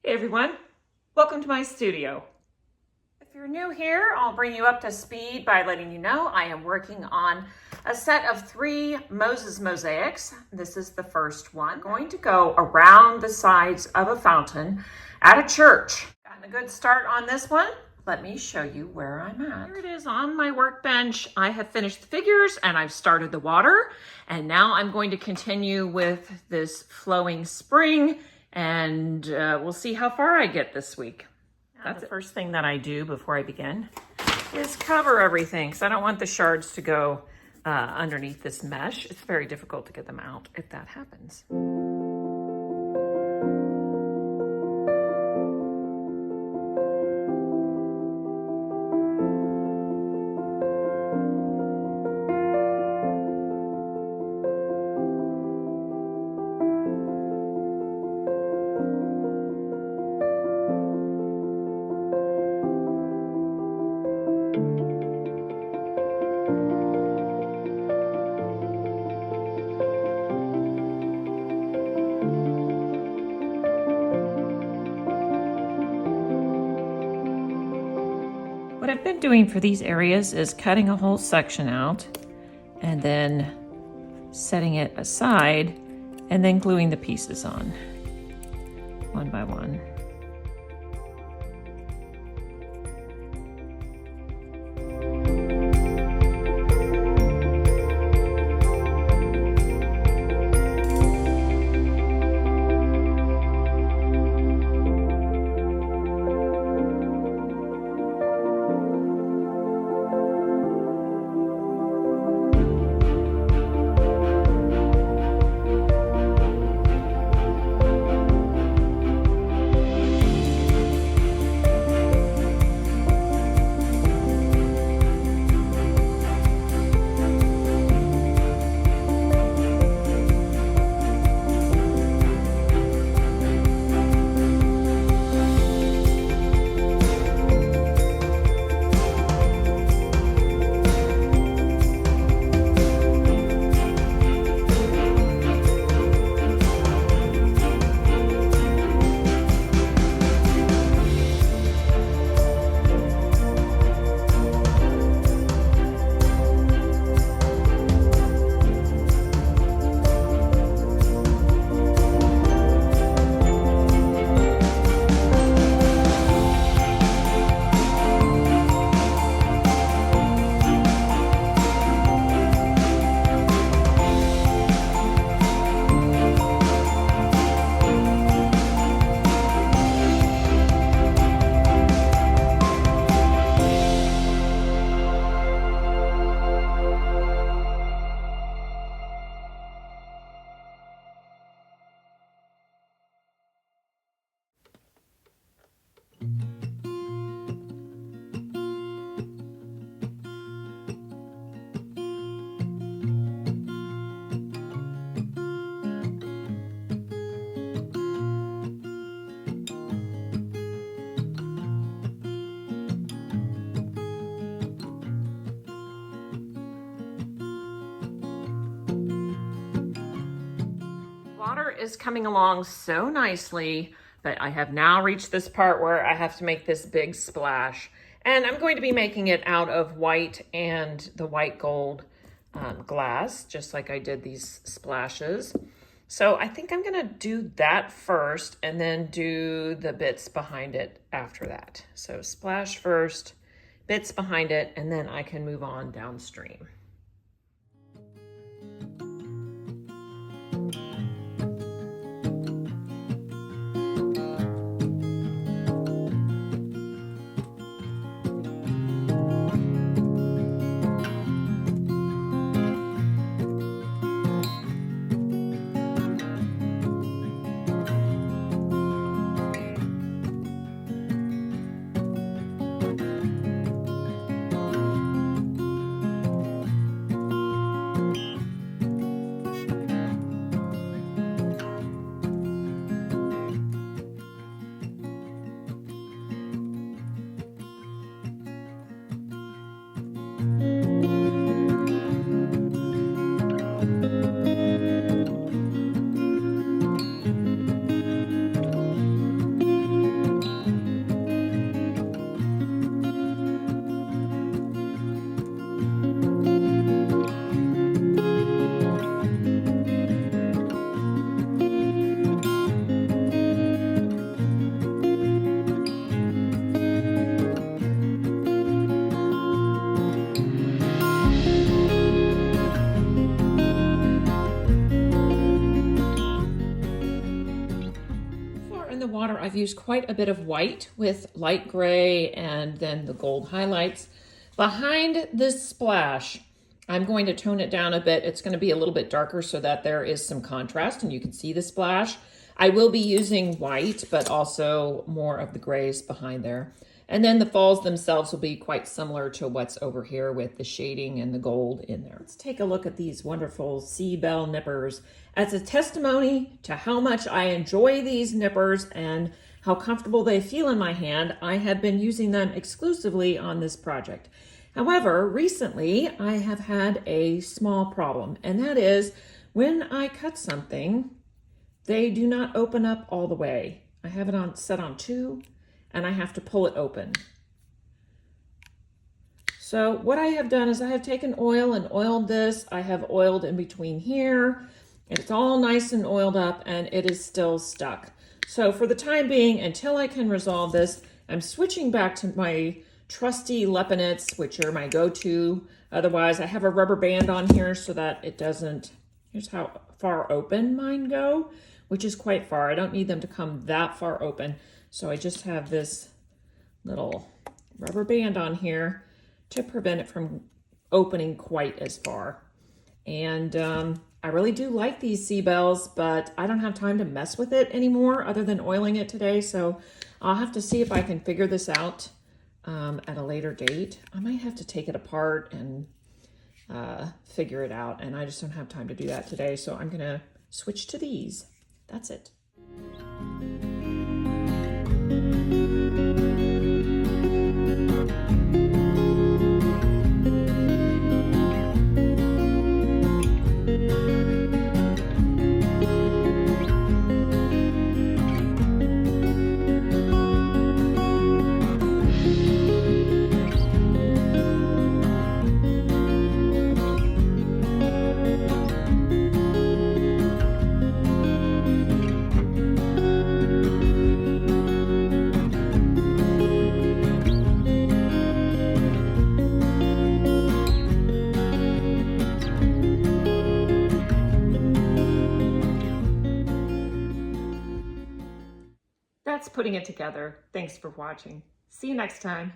Hey everyone, welcome to my studio. If you're new here, I'll bring you up to speed by letting you know I am working on a set of 3 mosaics. This is the first one. I'm going to go around the sides of a fountain at a church. Gotten a good start on this one. Let me show you where I'm at. Here it is on my workbench. I have finished the figures and I've started the water. And now I'm going to continue with this flowing spring and we'll see how far I get this week. That's the first thing that I do before I begin is cover everything because I don't want the shards to go underneath this mesh. It's very difficult to get them out if that happens. What I've been doing for these areas is cutting a whole section out and then setting it aside and then gluing the pieces on one by one. Water is coming along so nicely, but I have now reached this part where I have to make this big splash. And I'm going to be making it out of white and the white gold glass, just like I did these splashes. So I think I'm gonna do that first and then do the bits behind it after that. So splash first, bits behind it, and then I can move on downstream. in the water, I've used quite a bit of white with light gray and then the gold highlights. Behind this splash, I'm going to tone it down a bit. It's going to be a little bit darker so that there is some contrast and you can see the splash. I will be using white, but also more of the grays behind there. And then the falls themselves will be quite similar to what's over here with the shading and the gold in there. Let's take a look at these wonderful Seabell nippers. As a testimony to how much I enjoy these nippers and how comfortable they feel in my hand, I have been using them exclusively on this project. However, recently I have had a small problem, and that is when I cut something, they do not open up all the way. I have it set on 2. And I have to pull it open. So what I have done is I have taken oil and oiled this. I have oiled in between here. It's all nice and oiled up and it is still stuck. So for the time being, until I can resolve this, I'm switching back to my trusty Leponitt, which are my go-to. Otherwise, I have a rubber band on here so that it doesn't, here's how far open mine go, which is quite far. I don't need them to come that far open. So I just have this little rubber band on here to prevent it from opening quite as far. And I really do like these Seabells, but I don't have time to mess with it anymore other than oiling it today. So I'll have to see if I can figure this out at a later date. I might have to take it apart and figure it out. And I just don't have time to do that today. So I'm going to switch to these. That's it. That's putting it together. Thanks for watching. See you next time.